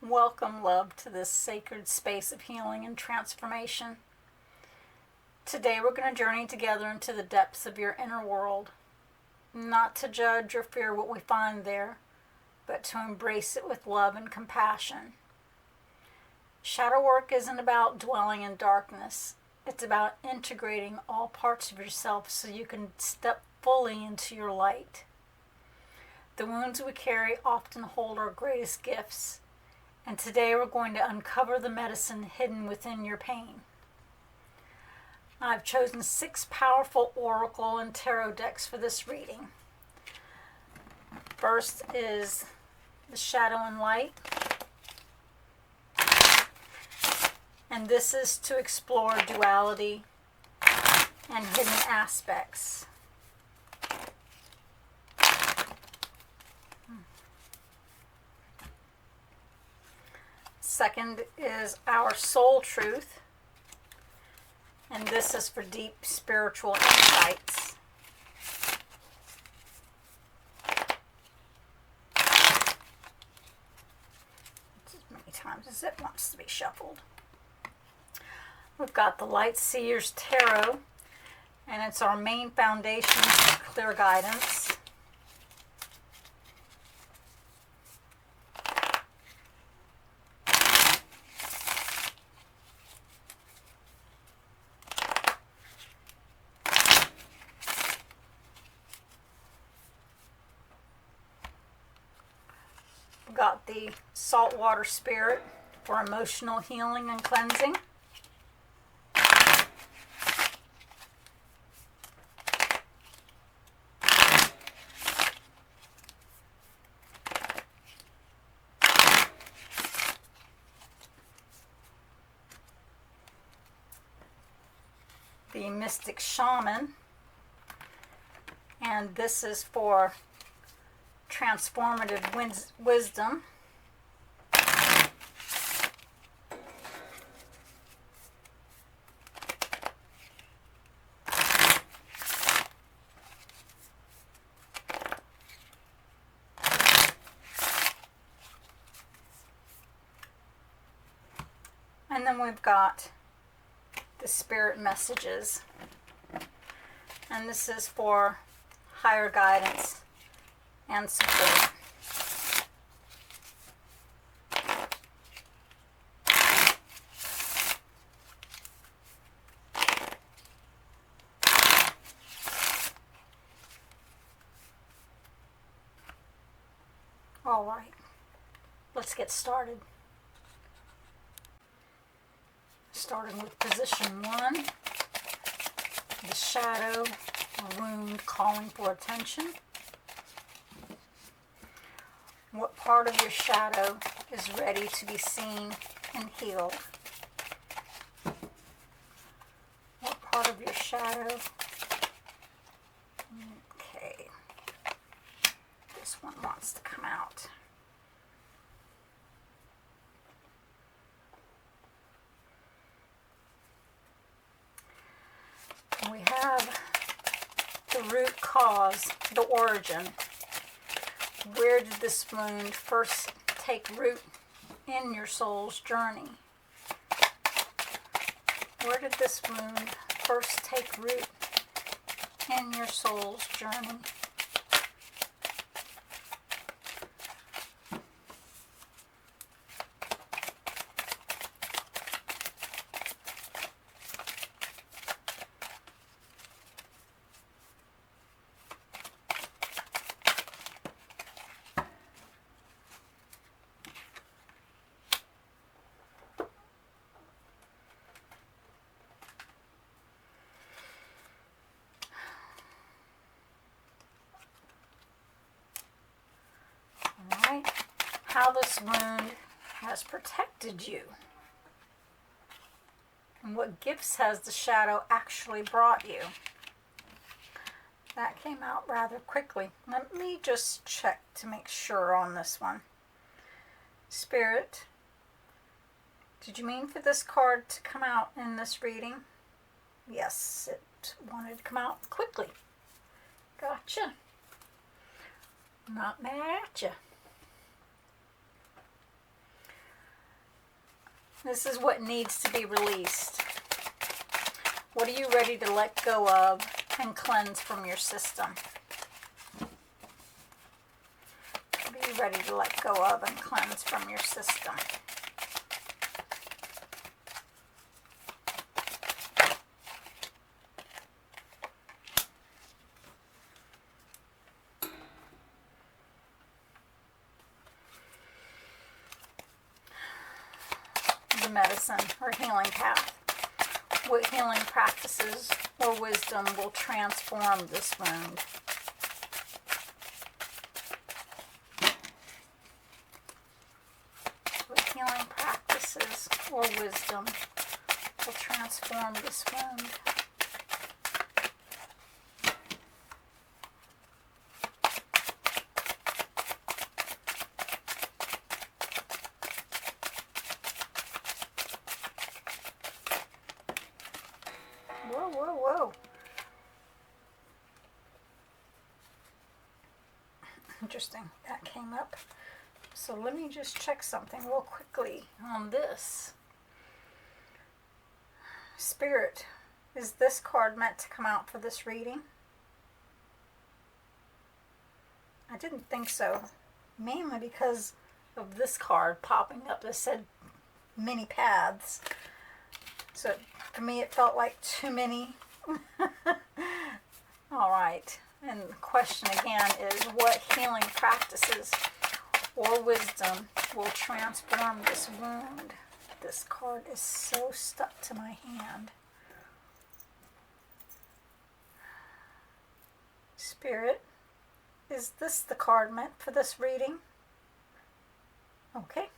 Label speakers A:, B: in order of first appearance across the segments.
A: Welcome, love, to this sacred space of healing and transformation. Today we're going to journey together into the depths of your inner world, not to judge or fear what we find there, but to embrace it with love and compassion. Shadow work isn't about dwelling in darkness. It's about integrating all parts of yourself so you can step fully into your light. The wounds we carry often hold our greatest gifts. And today we're going to uncover the medicine hidden within your pain. I've chosen 6 powerful oracle and tarot decks for this reading. First is the Shadow and Light. And this is to explore duality and hidden aspects. Second is our soul truth, and this is for deep spiritual insights. As many times as it wants to be shuffled. We've got the Light Seer's Tarot, and it's our main foundation for clear guidance. Got the Saltwater Spirit for emotional healing and cleansing. The Mystic Shaman, and this is for transformative wisdom. And then we've got the Spirit Messages, and this is for higher guidance and support. All right, let's get started. Starting with position 1, the shadow wound calling for attention. What part of your shadow is ready to be seen and healed? What part of your shadow? Okay. This one wants to come out. We have the root cause, the origin. Where did this wound first take root in your soul's journey? Where did this wound first take root in your soul's journey? How this wound has protected you, and what gifts has the shadow actually brought you. That came out rather quickly. Let me just check to make sure on this one. Spirit, did you mean for this card to come out in this reading? Yes, it wanted to come out quickly. Gotcha. Not mad at you. This is what needs to be released. What are you ready to let go of and cleanse from your system? What are you ready to let go of and cleanse from your system? The medicine or healing path. What healing practices or wisdom will transform this wound? What healing practices or wisdom will transform this wound? Whoa, whoa, whoa. Interesting. That came up. So let me just check something real quickly on this. Spirit, is this card meant to come out for this reading? I didn't think so. Mainly because of this card popping up that said many paths. So for me it felt like too many. All right. And the question again is, what healing practices or wisdom will transform this wound? This card is so stuck to my hand. Spirit, is this the card meant for this reading? Okay.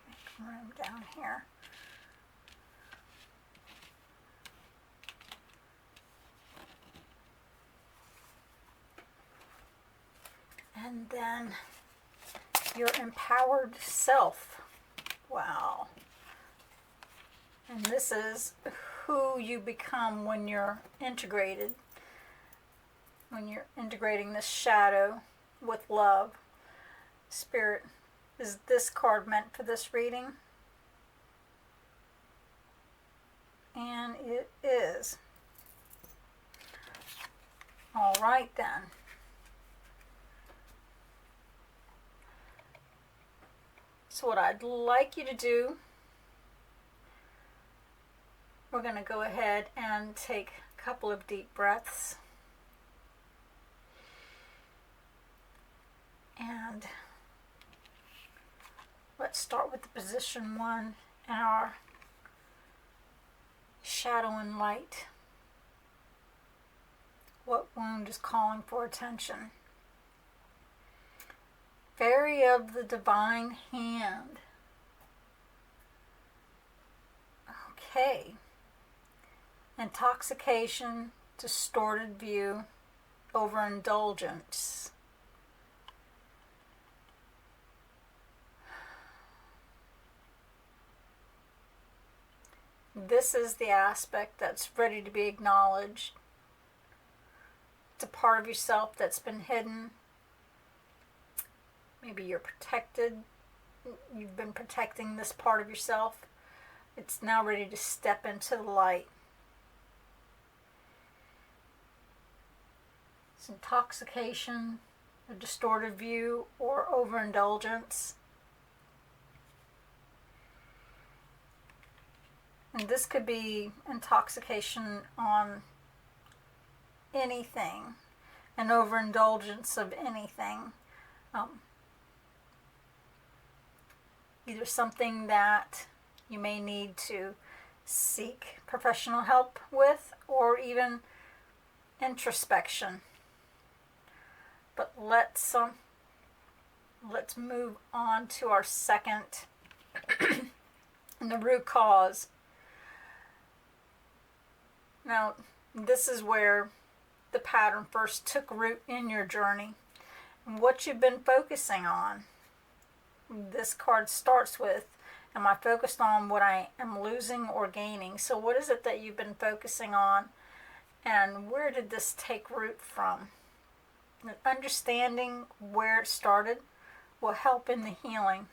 A: Make room down here. And then your empowered self. Wow. And this is who you become when you're integrated. When you're integrating this shadow with love. Spirit, is this card meant for this reading? And it is. All right then. So what I'd like you to do, we're going to go ahead and take a couple of deep breaths. And let's start with the position 1 in our shadow and light. What wound is calling for attention? Fairy of the divine hand. Okay. Intoxication, distorted view, overindulgence. This is the aspect that's ready to be acknowledged. It's a part of yourself that's been hidden. Maybe you're protected. You've been protecting this part of yourself. It's now ready to step into the light. It's intoxication, a distorted view, or overindulgence. And this could be intoxication on anything, an overindulgence of anything. Either something that you may need to seek professional help with, or even introspection. But let's move on to our second and the root cause. Now, this is where the pattern first took root in your journey and what you've been focusing on. This card starts with, am I focused on what I am losing or gaining? So what is it that you've been focusing on, and where did this take root from? Understanding where it started will help in the healing.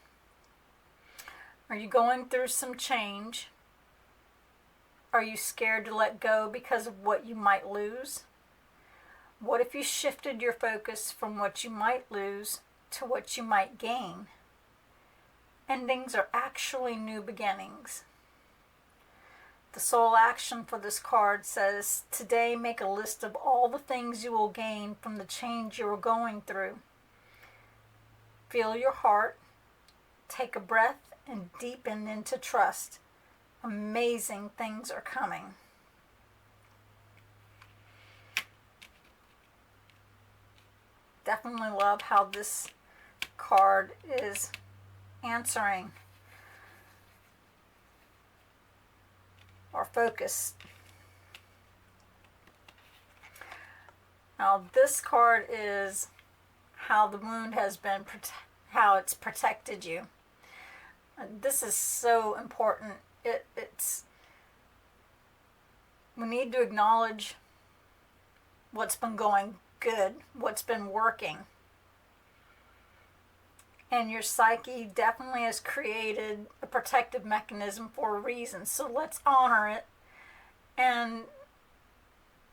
A: Are you going through some change? Are you scared to let go because of what you might lose? What if you shifted your focus from what you might lose to what you might gain? Endings are actually new beginnings. The soul action for this card says, today make a list of all the things you will gain from the change you are going through. Feel your heart, take a breath, and deepen into trust. Amazing things are coming. Definitely love how this card is answering or focused. Now this card is how the wound has been, how it's protected you. This is so important. We need to acknowledge what's been going good, what's been working. And your psyche definitely has created a protective mechanism for a reason. So let's honor it and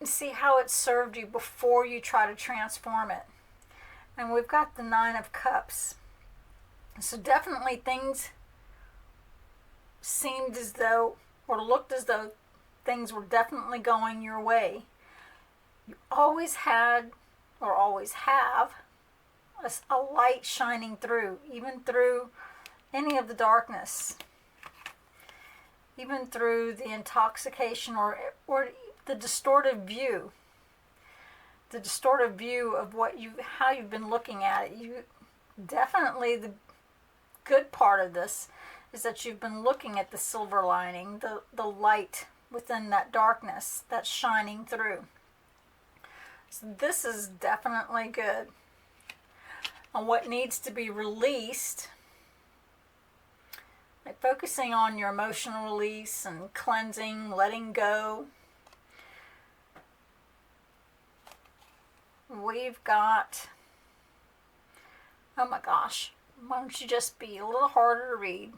A: see how it served you before you try to transform it. And we've got the 9 of Cups. So definitely things seemed as though, or looked as though, things were definitely going your way. You always had, or always have, a light shining through, even through any of the darkness, even through the intoxication or the distorted view of how you've been looking at it. You definitely, the good part of this is that you've been looking at the silver lining, the light within that darkness that's shining through. So this is definitely good. On what needs to be released, like focusing on your emotional release and cleansing, letting go. We've got, oh my gosh, why don't you just be a little harder to read?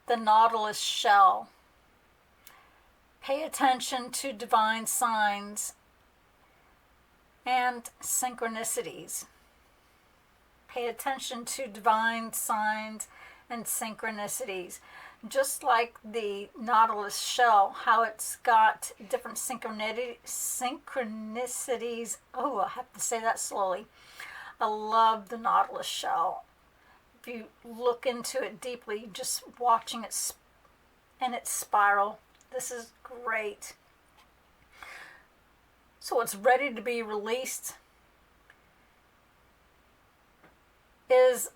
A: The Nautilus shell. Pay attention to divine signs and synchronicities. Pay attention to divine signs and synchronicities. Just like the Nautilus shell, how it's got different synchronicities. Oh, I have to say that slowly. I love the Nautilus shell. If you look into it deeply, just watching it in its spiral, this is great. So what's ready to be released is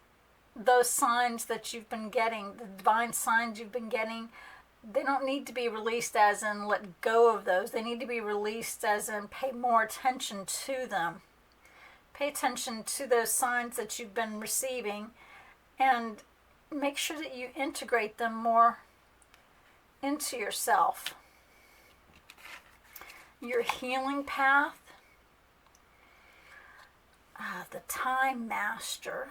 A: those signs that you've been getting, the divine signs you've been getting. They don't need to be released as in let go of those. They need to be released as in pay more attention to them. Pay attention to those signs that you've been receiving and make sure that you integrate them more into yourself. Your healing path. The Time Master.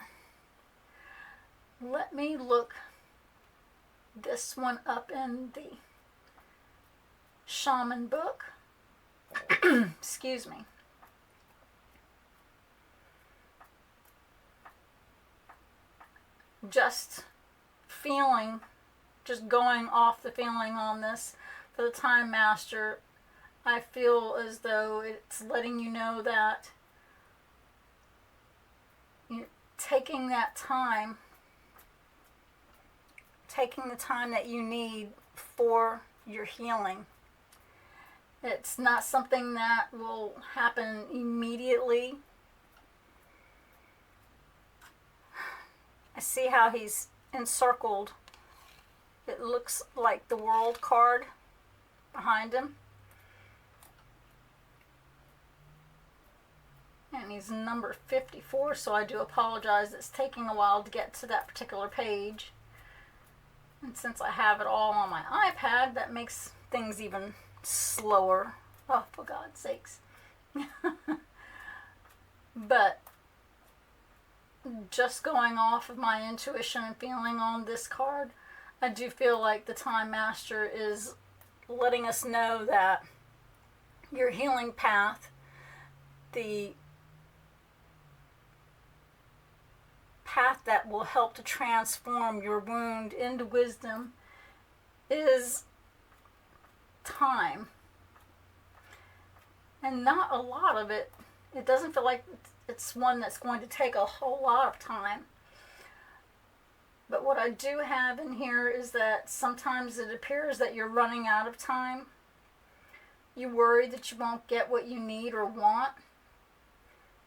A: Let me look this one up in the Shaman book. Excuse me. Just going off the feeling on this for the Time Master, I feel as though it's letting you know that you're taking the time that you need for your healing. It's not something that will happen immediately. I see how he's encircled. It looks like the World card behind him. And he's number 54, so I do apologize. It's taking a while to get to that particular page. And since I have it all on my iPad, that makes things even slower. Oh, for God's sakes. But just going off of my intuition and feeling on this card, I do feel like the Time Master is letting us know that your healing path, the path that will help to transform your wound into wisdom, is time. And not a lot of it. It doesn't feel like it's one that's going to take a whole lot of time. But what I do have in here is that sometimes it appears that you're running out of time. You worry that you won't get what you need or want.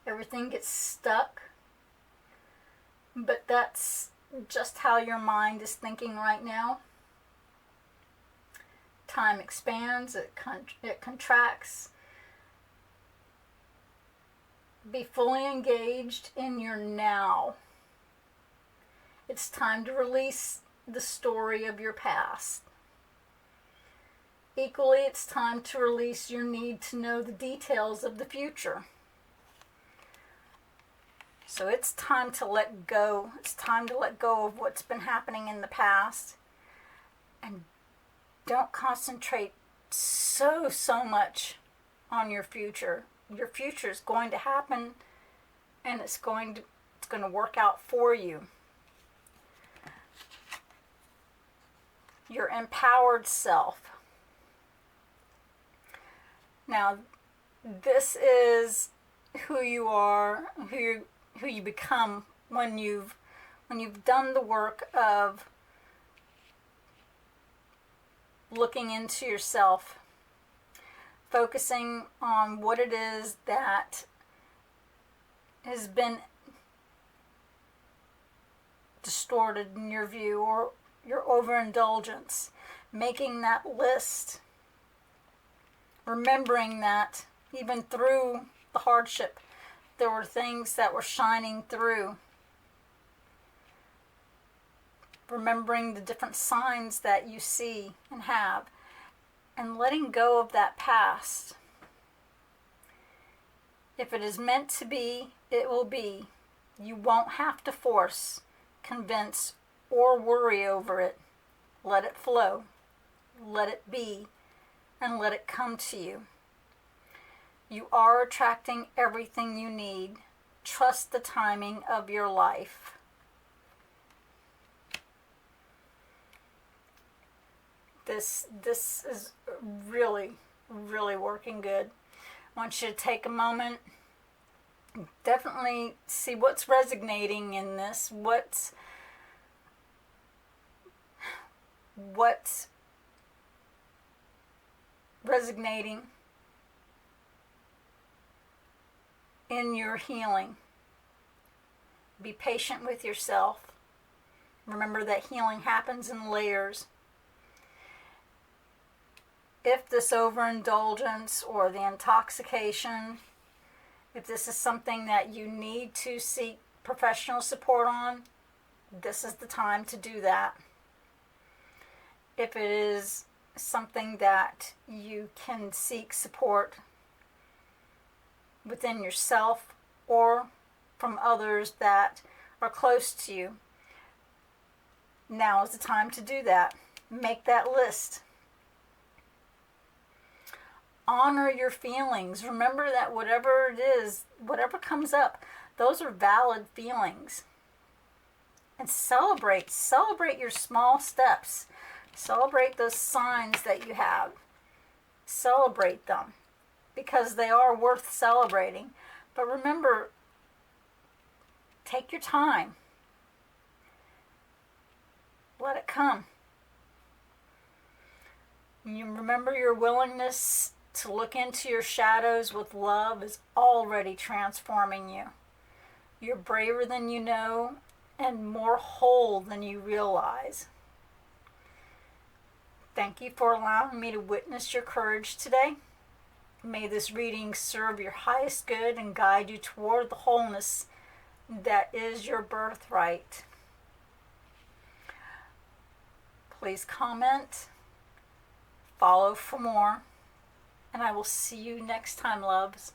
A: Everything gets stuck. But that's just how your mind is thinking right now. Time expands, it contracts. Be fully engaged in your now. It's time to release the story of your past. Equally, it's time to release your need to know the details of the future. So it's time to let go. It's time to let go of what's been happening in the past. And don't concentrate so much on your future. Your future is going to happen, and it's going to work out for you. Your empowered self. Now, this is who you are, who you become when you've done the work of looking into yourself, focusing on what it is that has been distorted in your view, or your overindulgence, making that list, remembering that even through the hardship, there were things that were shining through. Remembering the different signs that you see and have, and letting go of that past. If it is meant to be, it will be. You won't have to force, convince, or worry over it. Let it flow. Let it be. And let it come to you. You are attracting everything you need. Trust the timing of your life. This is really working good. I want you to take a moment, definitely see what's resonating in this, what's resonating in your healing. Be patient with yourself. Remember that healing happens in layers. If this overindulgence or the intoxication, if this is something that you need to seek professional support on, this is the time to do that. If it is something that you can seek support within yourself or from others that are close to you, now is the time to do that. Make that list. Honor your feelings. Remember that whatever it is, whatever comes up, those are valid feelings. And celebrate your small steps. Celebrate those signs that you have. Celebrate them, because they are worth celebrating. But remember, take your time. Let it come. You remember your willingness to look into your shadows with love is already transforming you. You're braver than you know and more whole than you realize. Thank you for allowing me to witness your courage today. May this reading serve your highest good and guide you toward the wholeness that is your birthright. Please comment, follow for more, and I will see you next time, loves.